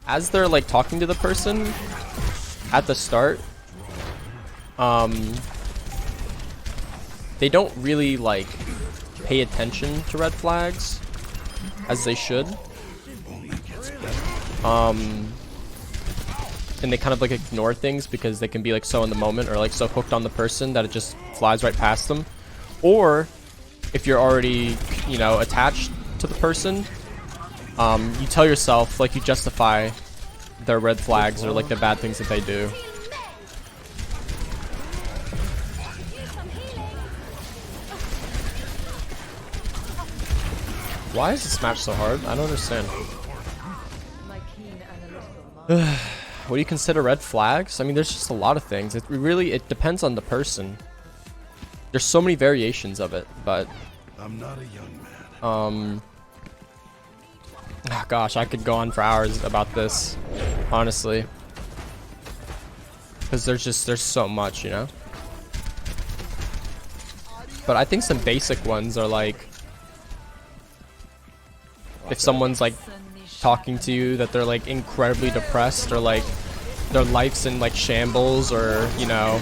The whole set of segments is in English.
as they're like talking to the person at the start, they don't really like pay attention to red flags as they should. And they kind of like ignore things because they can be like so in the moment or like so hooked on the person that it just flies right past them. Or if you're already, you know, attached to the person, you tell yourself, like, you justify their red flags or like the bad things that they do. Why is this match so hard? I don't understand. What do you consider red flags? I mean, there's just a lot of things. It depends on the person. There's so many variations of it, but I'm not a young man. Oh gosh, I could go on for hours about this, honestly, because there's so much, you know. But I think some basic ones are like, if someone's like talking to you that they're like incredibly depressed, or like their life's in like shambles, or, you know,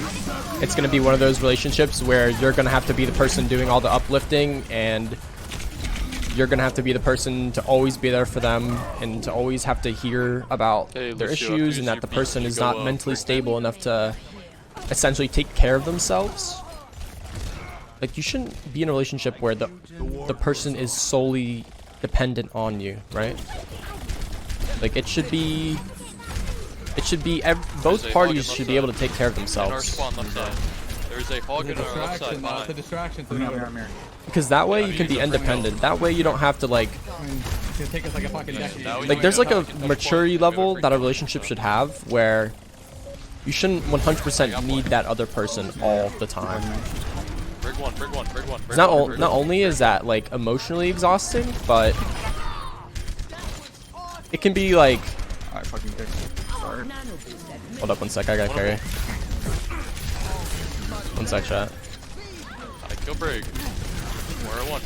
it's gonna be one of those relationships where you're gonna have to be the person doing all the uplifting, and you're gonna have to be the person to always be there for them and to always have to hear about their issues, and that the person is not mentally stable enough to essentially take care of themselves. Like, you shouldn't be in a relationship where the person is solely dependent on you, right? Like, it should be both parties should be able to take care of themselves. There's a hog in our left side. It's a distraction. Because that way you can be independent. That way you don't have to like. It's gonna take us like a fucking decade. Like, there's like a maturity level that a relationship should have where you shouldn't 100% need that other person all the time. Brig one. Not only is that like emotionally exhausting, but it can be like. Alright, fucking pick. Sorry. Hold up one sec, I gotta carry. One sec, chat. Kill Brig. We're at one.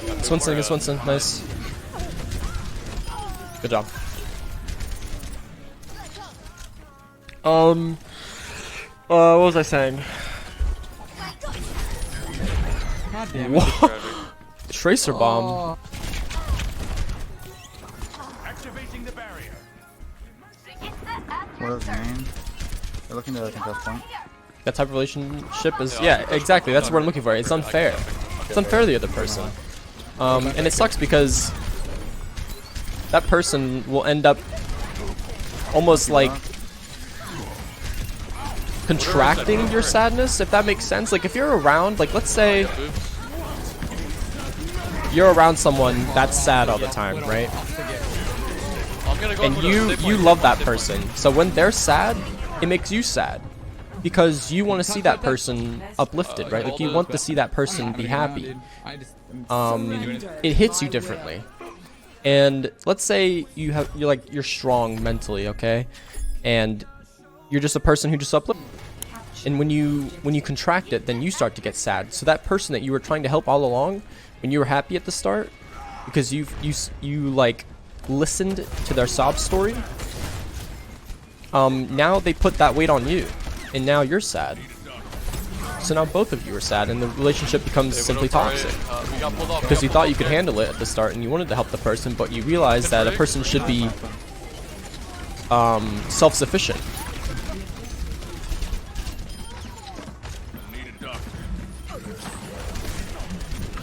Good Swinson, nice. Good job. What was I saying? God damn it. Tracer bomb. Activating the barrier. What is the name? They're looking to contest point. That type of relationship is, yeah, exactly. That's what I'm looking for. It's unfair. It's unfair to the other person. And it sucks because that person will end up almost like contracting your sadness, if that makes sense. Like, if you're around, like, let's say you're around someone that's sad all the time, right? And you love that person. So when they're sad, it makes you sad. Because you want to see that person uplifted, right? Like, you want to see that person be happy. It hits you differently. And let's say you're strong mentally, okay? And you're just a person who just uplifts. And when you contract it, then you start to get sad. So that person that you were trying to help all along, when you were happy at the start, because you like listened to their sob story, now they put that weight on you. And now you're sad. So now both of you are sad, and the relationship becomes simply toxic. Because you thought you could handle it at the start, and you wanted to help the person, but you realized that a person should be self-sufficient.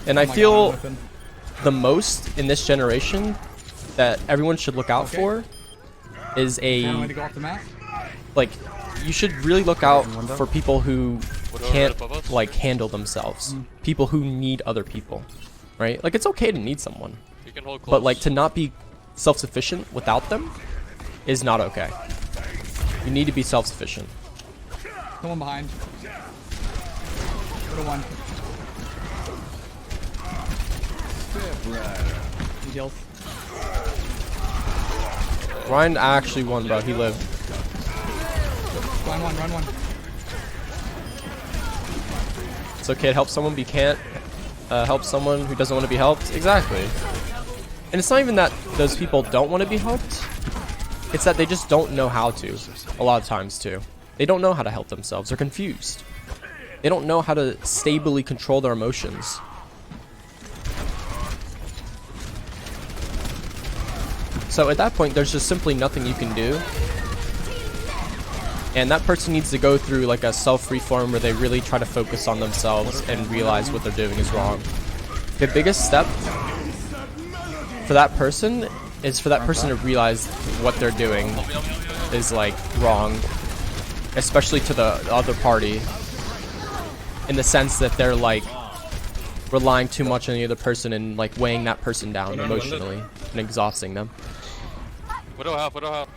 And I feel the most in this generation that everyone should look out for is like, you should really look out for people who can't like handle themselves. People who need other people, right? Like, it's okay to need someone, but like, to not be self-sufficient without them is not okay. You need to be self-sufficient. Someone behind. Go to one. He heals. Ryan actually won, bro. He lived. Run one. It's okay to help someone, but you can't help someone who doesn't want to be helped. Exactly. And it's not even that those people don't want to be helped. It's that they just don't know how to. A lot of times too. They don't know how to help themselves. They're confused. They don't know how to stably control their emotions. So at that point, there's just simply nothing you can do. And that person needs to go through like a self-reform where they really try to focus on themselves and realize what they're doing is wrong. The biggest step for that person is for that person to realize what they're doing is like wrong, especially to the other party, in the sense that they're like relying too much on the other person and like weighing that person down emotionally and exhausting them. Widow half, widow half.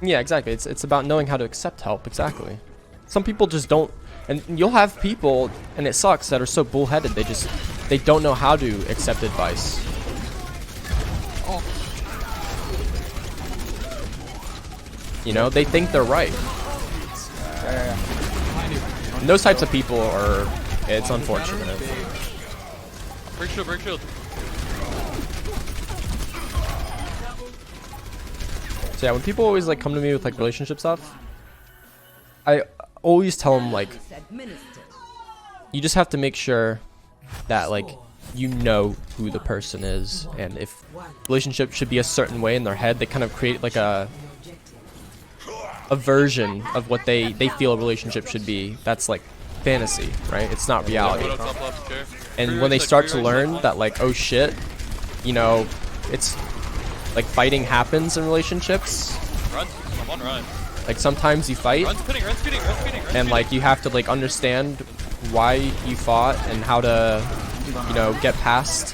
Yeah, exactly. It's about knowing how to accept help. Exactly. Some people just don't, and you'll have people, and it sucks, that are so bullheaded. They don't know how to accept advice. You know, they think they're right. And those types of people are, it's unfortunate. Break shield, break shield. So yeah, when people always like come to me with like relationship stuff, I always tell them like, you just have to make sure that like you know who the person is, and if relationship should be a certain way in their head, they kind of create like a version of what they feel a relationship should be. That's like fantasy, right? It's not reality. And when they start to learn that like, oh shit, you know, it's like fighting happens in relationships. Run, I'm on run. Like sometimes you fight, Run spinning, run speeding, run speeding, run and like you have to like understand why you fought and how to, you know, get past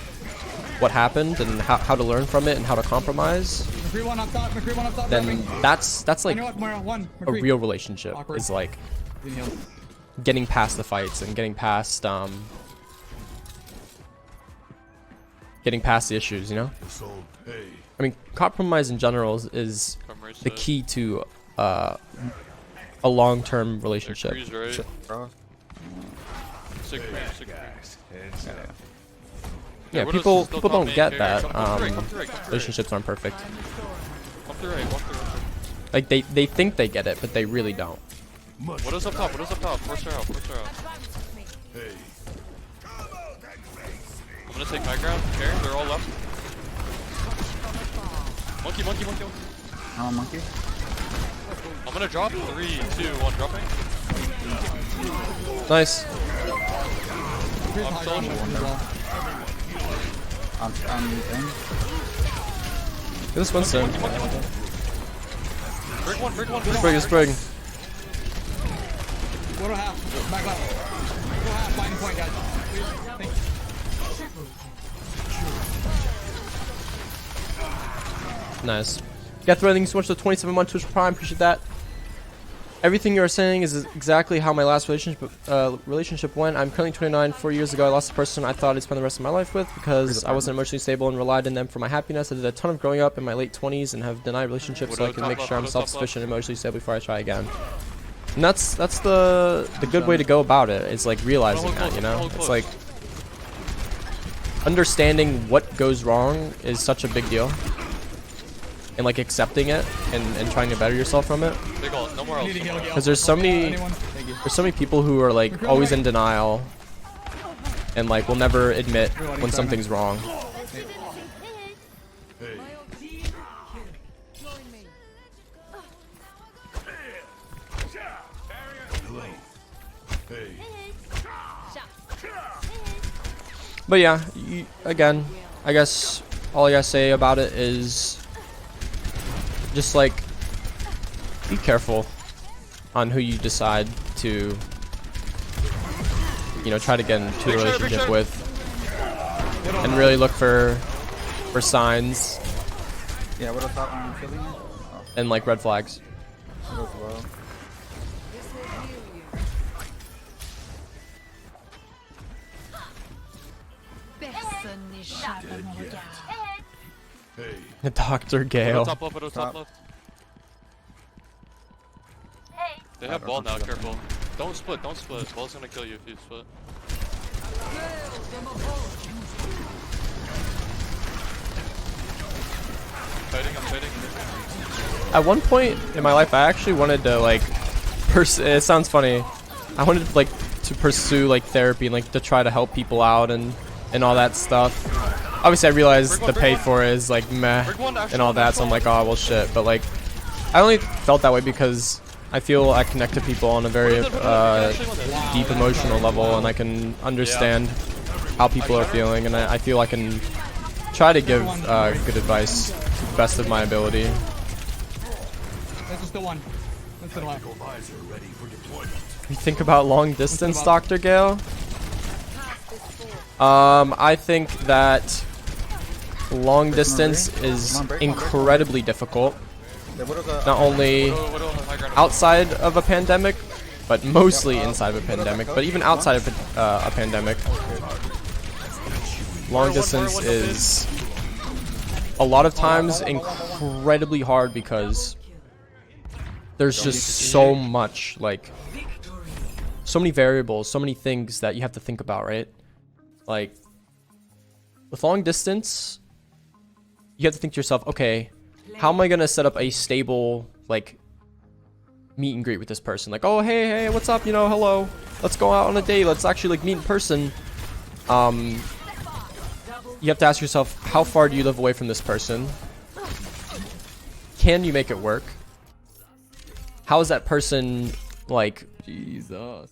what happened and how to learn from it and how to compromise. McCree one up top, McCree one up top. Then that's like You know what, Moira, one. a McCree. real relationship. Awkward. Is like Getting healed. getting past the fights and getting past the issues, you know? I mean, compromise in general is the key to a long-term relationship. Right. Bro. Sick cream, sick cream. Yeah, Widow's people still don't top get main that. carry. Come to the right, come to the right, come to the right. Relationships aren't perfect. Walk to the right, walk to the right. Like they think they get it, but they really don't. Widow's up top, widow's up top. Force her out, force her out. I'm gonna take high ground. Care, they're all left. Monkey, monkey, monkey, monkey. I'm a monkey. I'm gonna drop. 3, 2, 1, dropping. Nice. McCree's I'm high still ground in as well. I'm in. This one's soon. Break one, break one, break Sprig one. is sprig. Widow half. Back left. Widow half. Finding point, guys. Please. Thank you. Nice. Kephrii, thank you so much for the 27 month Twitch Prime. Appreciate that. Everything you are saying is exactly how my last relationship went. I'm currently 29. 4 years ago, I lost a person I thought I'd spend the rest of my life with because I wasn't emotionally stable and relied on them for my happiness. I did a ton of growing up in my late 20s and have denied relationships so I can make sure I'm self-sufficient and emotionally stable before I try again. And that's the good way to go about it. It's like realizing that, you know? It's like understanding what goes wrong is such a big deal. And like accepting it and trying to better yourself from it. Big ult, no more else. Because there's so many people who are like always in denial and like will never admit when something's wrong. But yeah, again, I guess all I gotta say about it is just like be careful on who you decide to, you know, try to get into a relationship with, and really look for signs Yeah, what about I'm killing it? Oh, and like red flags. it goes low. Dr. Widow Gale. top left, widow top left. They have ball now, careful. Don't split, don't split. Ball's gonna kill you if you split. I'm fighting. At one point in my life, I actually wanted to like, it sounds funny. I wanted like to pursue like therapy and like to try to help people out and all that stuff. Obviously, I realized the pay for it is like meh and all that, so I'm like, oh well, shit. But like, I only felt that way because I feel I connect to people on a very deep emotional level, and I can understand how people are feeling, and I feel I can try to give good advice to the best of my ability. This is still one. Let's still one. You think about long distance, Dr. Gale? I think that long distance is incredibly difficult. Not only outside of a pandemic, but mostly inside of a pandemic. But even outside of a pandemic, long distance is a lot of times incredibly hard because there's just so much, like, so many variables, so many things that you have to think about, right? Like, with long distance, you have to think to yourself, okay, how am I gonna set up a stable, like, meet and greet with this person? Like, oh, hey, what's up? You know, hello. Let's go out on a date. Let's actually, like, meet in person. You have to ask yourself, how far do you live away from this person? Can you make it work? How is that person, like... Jesus.